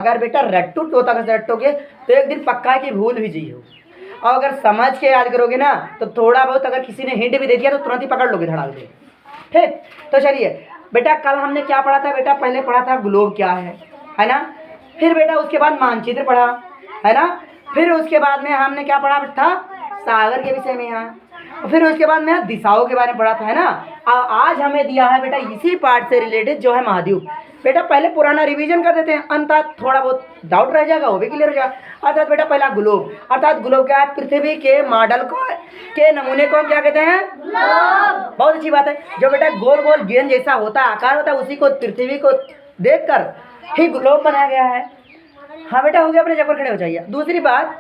अगर बेटा रट्टू तोता का रट्टोगे तो एक दिन पक्का है कि भूल भी जी हो, और अगर समझ के याद करोगे ना तो थोड़ा बहुत अगर किसी ने हिंट भी दे दिया तो तुरंत ही पकड़ लोगे धड़ाक दे। ठीक, तो चलिए बेटा, कल हमने क्या पढ़ा था बेटा? पहले पढ़ा था ग्लोब क्या है ना। फिर बेटा उसके बाद मानचित्र पढ़ा, है ना। फिर उसके बाद में हमने क्या पढ़ा था? सागर के विषय में यहाँ। फिर उसके बाद में दिशाओं के बारे में पढ़ा था, है ना। अब आज हमें दिया है बेटा इसी पार्ट से रिलेटेड जो है महाद्वीप। बेटा पहले पुराना रिवीजन कर देते हैं, अंततः थोड़ा बहुत डाउट रह जाएगा वो भी क्लियर हो जाएगा। अर्थात बेटा पहला ग्लोब, अर्थात ग्लोब क्या है? पृथ्वी के मॉडल को के नमूने को क्या कहते हैं? ग्लोब। बहुत अच्छी बात है। जो बेटा गोल गोल गेंद जैसा होता है, आकार होता है, उसी को पृथ्वी को देखकर ही ग्लोब बनाया गया है। हाँ बेटा, हो गया, अपने जगह खड़े हो जाइए। दूसरी बात,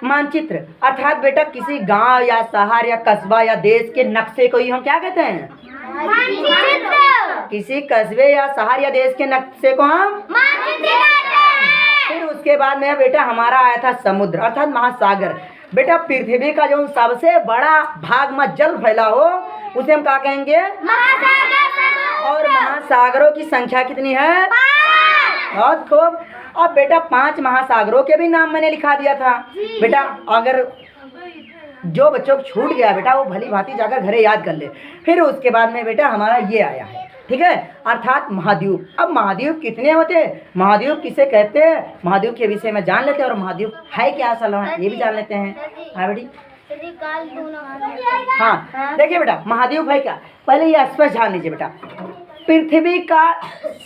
मानचित्र, अर्थात बेटा किसी गांव या शहर या कस्बा या देश के नक्शे को ही हम क्या कहते हैं? मानचित्र। किसी कस्बे या शहर या देश के नक्शे को हम मानचित्र कहते हैं। फिर उसके बाद में बेटा हमारा आया था समुद्र, अर्थात महासागर। बेटा पृथ्वी का जो सबसे बड़ा भाग में जल फैला हो उसे हम क्या कहेंगे? महासागर। और महासागरों की संख्या कितनी है? 5। बहुत खूब। अब बेटा 5 महासागरों के भी नाम मैंने लिखा दिया था बेटा। अगर जो बच्चों को छूट गया बेटा वो भली भांति जाकर घरे याद कर ले। फिर उसके बाद में बेटा हमारा ये आया है, ठीक है, अर्थात महाद्वीप। अब महाद्वीप कितने होते हैं, महाद्वीप किसे कहते हैं, महाद्वीप के विषय में जान लेते हैं, और महाद्वीप है क्या असल है ये भी जान लेते हैं। हाँ बेटी, हाँ देखिए बेटा महाद्वीप है क्या, पहले ये स्पष्ट जान लीजिए बेटा। पृथ्वी का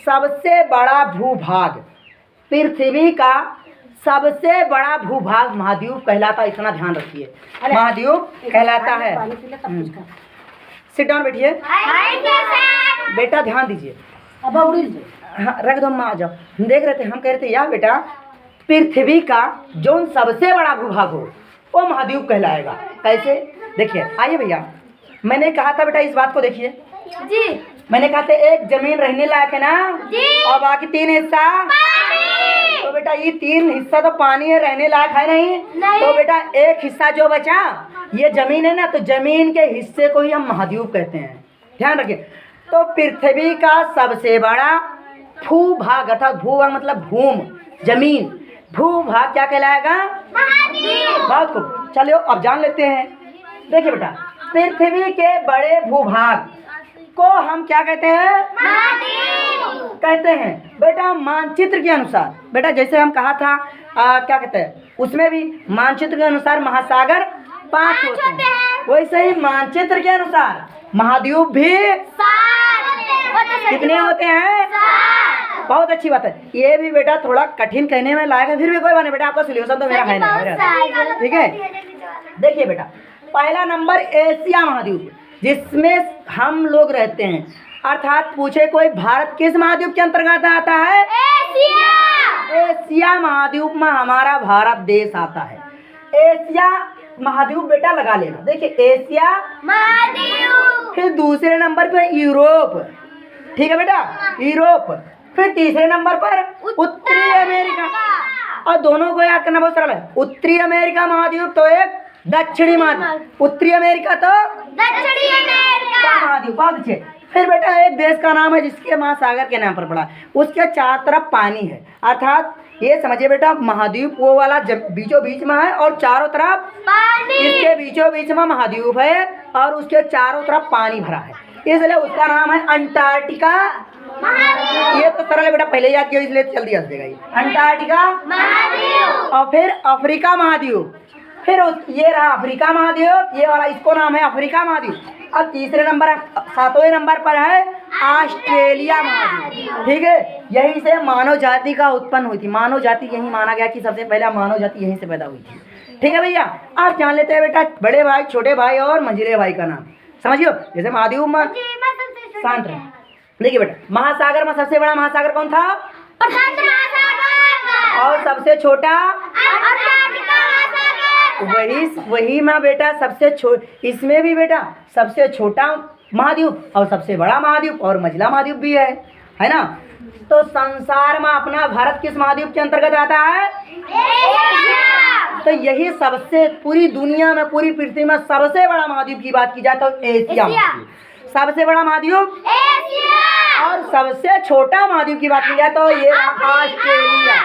सबसे बड़ा भूभाग, पृथ्वी का सबसे बड़ा भूभाग महाद्वीप कहलाता है, इतना ध्यान रखिए। महाद्वीप कहलाता है। सिट डाउन बैठिए बेटा, ध्यान दीजिए। हाँ रख दो, आ जाओ। हम देख रहे थे, हम कह रहे थे यार बेटा पृथ्वी का जो सबसे बड़ा भूभाग हो वो महाद्वीप कहलाएगा। कैसे? देखिए, आइए भैया, मैंने कहा था बेटा इस बात को देखिए जी। मैंने कहा था एक जमीन रहने लायक है ना जी, और बाकी 3 हिस्सा पानी। तो बेटा ये 3 हिस्सा तो पानी है, रहने लायक है नहीं। तो बेटा एक हिस्सा जो बचा ये जमीन है ना, तो जमीन के हिस्से को ही हम महाद्वीप कहते हैं, ध्यान रखिए। तो पृथ्वी का सबसे बड़ा भूभाग, अर्थात भूभाग मतलब भूम, जमीन, भूभाग क्या कहलाएगा? महाद्वीप। बहुत खूब, चलो अब जान लेते हैं। देखिए बेटा पृथ्वी के बड़े भूभाग को हम क्या कहते हैं? महाद्वीप कहते हैं। बेटा मानचित्र के अनुसार, बेटा जैसे हम कहा था क्या कहते हैं, उसमें भी मानचित्र के अनुसार महासागर 5 होते हैं, वैसे ही मानचित्र के अनुसार महाद्वीप भी 7 कितने होते हैं? 7। बहुत अच्छी बात है। ये भी बेटा थोड़ा कठिन कहने में लायक है, फिर भी कोई बात नहीं बेटा, आपका सोल्यूशन तो मेरा है ना, ठीक है। देखिए बेटा पहला नंबर एशिया महाद्वीप, जिसमें हम लोग रहते हैं, अर्थात पूछे कोई भारत किस महाद्वीप के अंतर्गत आता है? एशिया। एशिया महाद्वीप में हमारा भारत देश आता है। एशिया महाद्वीप बेटा लगा लेना। देखिए एशिया महाद्वीप, फिर दूसरे नंबर पे यूरोप, ठीक है बेटा, यूरोप। फिर तीसरे नंबर पर उत्तरी अमेरिका, और दोनों को याद करना बहुत सरल है। उत्तरी अमेरिका महाद्वीप तो एक दक्षिणी महाद्वीप, उत्तरी अमेरिका तो दक्षिणी अमेरिका महाद्वीप। बहुत अच्छे। फिर बेटा एक देश का नाम है जिसके महासागर के नाम पर पड़ा, उसके चारों तरफ पानी है, अर्थात ये समझिए बेटा महाद्वीप वो वाला बीचों बीच में है और चारों तरफ पानी, इसके बीचों बीच में महाद्वीप है और उसके चारों तरफ पानी भरा है, इसलिए उसका नाम है अंटार्कटिका। ये तो सरल है बेटा, पहले याद किया इसलिए जल्दी याद देगा। ये अंटार्कटिका महाद्वीप। और फिर अफ्रीका महाद्वीप, फिर ये रहा अफ्रीका महाद्वीप, ये वाला इसको नाम है अफ्रीका महाद्वीप। और तीसरे नंबर 7वें नंबर पर है ऑस्ट्रेलिया महाद्वीप, ठीक है। यहीं से मानव जाति का उत्पन्न हुई थी, मानव जाति यही माना गया कि सबसे पहला मानव जाति यहीं से पैदा हुई थी, ठीक है भैया। आप जान लेते हैं बेटा बड़े भाई, छोटे भाई और मंझले भाई का नाम, समझियो। जैसे महाद्वीप में शांत रहे। देखिए बेटा महासागर में सबसे बड़ा महासागर कौन था? प्रशांत महासागर। और सबसे छोटा वही में बेटा सबसे इसमें भी बेटा सबसे छोटा महाद्वीप और सबसे बड़ा महाद्वीप और मझला महाद्वीप भी है ना। तो संसार में अपना भारत किस महाद्वीप के अंतर्गत आता है? एशिया। तो यही सबसे पूरी दुनिया में, पूरी पृथ्वी में सबसे बड़ा महाद्वीप की बात की जाए तो एशिया। सबसे बड़ा महाद्वीप एशिया। और सबसे छोटा महाद्वीप की बात की जाए तो ये ऑस्ट्रेलिया।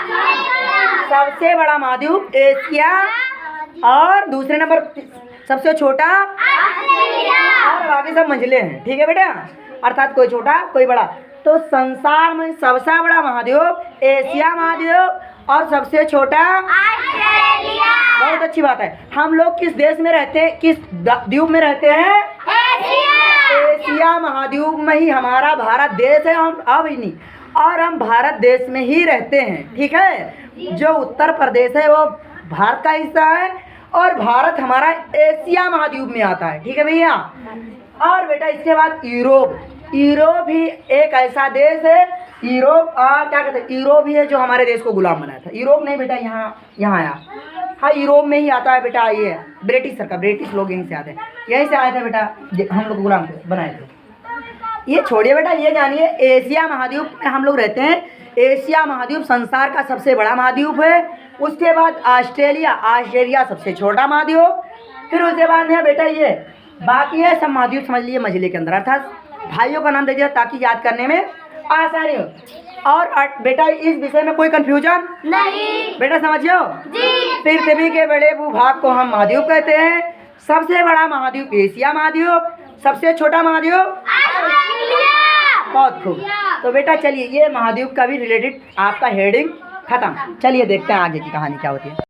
सबसे बड़ा महाद्वीप एशिया और दूसरे नंबर सबसे छोटा और बाकी सब मंझले हैं। ठीक है बेटा, अर्थात कोई छोटा कोई बड़ा। तो संसार में सबसे बड़ा महाद्वीप एशिया महाद्वीप और सबसे छोटा ऑस्ट्रेलिया। बहुत अच्छी बात है। हम लोग किस देश में रहते हैं, किस द्वीप में रहते हैं? एशिया महाद्वीप में ही हमारा भारत देश है। हम अब ही नहीं, और हम भारत देश में ही रहते हैं। ठीक है, जो उत्तर प्रदेश है वो भारत का हिस्सा है और भारत हमारा एशिया महाद्वीप में आता है। ठीक है भैया। और बेटा इसके बाद यूरोप। यूरोप ही एक ऐसा देश है, यूरोप क्या कहते हैं, यूरोप ही है जो हमारे देश को गुलाम बनाया था। यूरोप नहीं बेटा, यहाँ आया। हाँ, यूरोप में ही आता है बेटा। ये ब्रिटिश सरकार, ब्रिटिश लोग यहीं से आते हैं, यहीं से आए थे बेटा, हम लोग गुलाम बनाए थे। ये छोड़िए बेटा, ये जानिए एशिया महाद्वीप में हम लोग रहते हैं। एशिया महाद्वीप संसार का सबसे बड़ा महाद्वीप है। उसके बाद ऑस्ट्रेलिया, ऑस्ट्रेलिया सबसे छोटा महाद्वीप। फिर उसके बाद में बेटा ये बाकी है सब महाद्वीप समझ लीजिए मझले के अंदर, अर्थात भाइयों का नाम दे दिया ताकि याद करने में आसानी हो। और बेटा इस विषय में कोई कंफ्यूजन नहीं बेटा, समझियो। पृथ्वी के बड़े भूभाग को हम महाद्वीप कहते हैं। सबसे बड़ा महाद्वीप एशिया महाद्वीप, सबसे छोटा महाद्वीप ऑस्ट्रेलिया। बहुत खूब। तो बेटा चलिए ये महाद्वीप का भी रिलेटेड आपका हेडिंग खत्म। चलिए देखते हैं आगे की कहानी क्या होती है।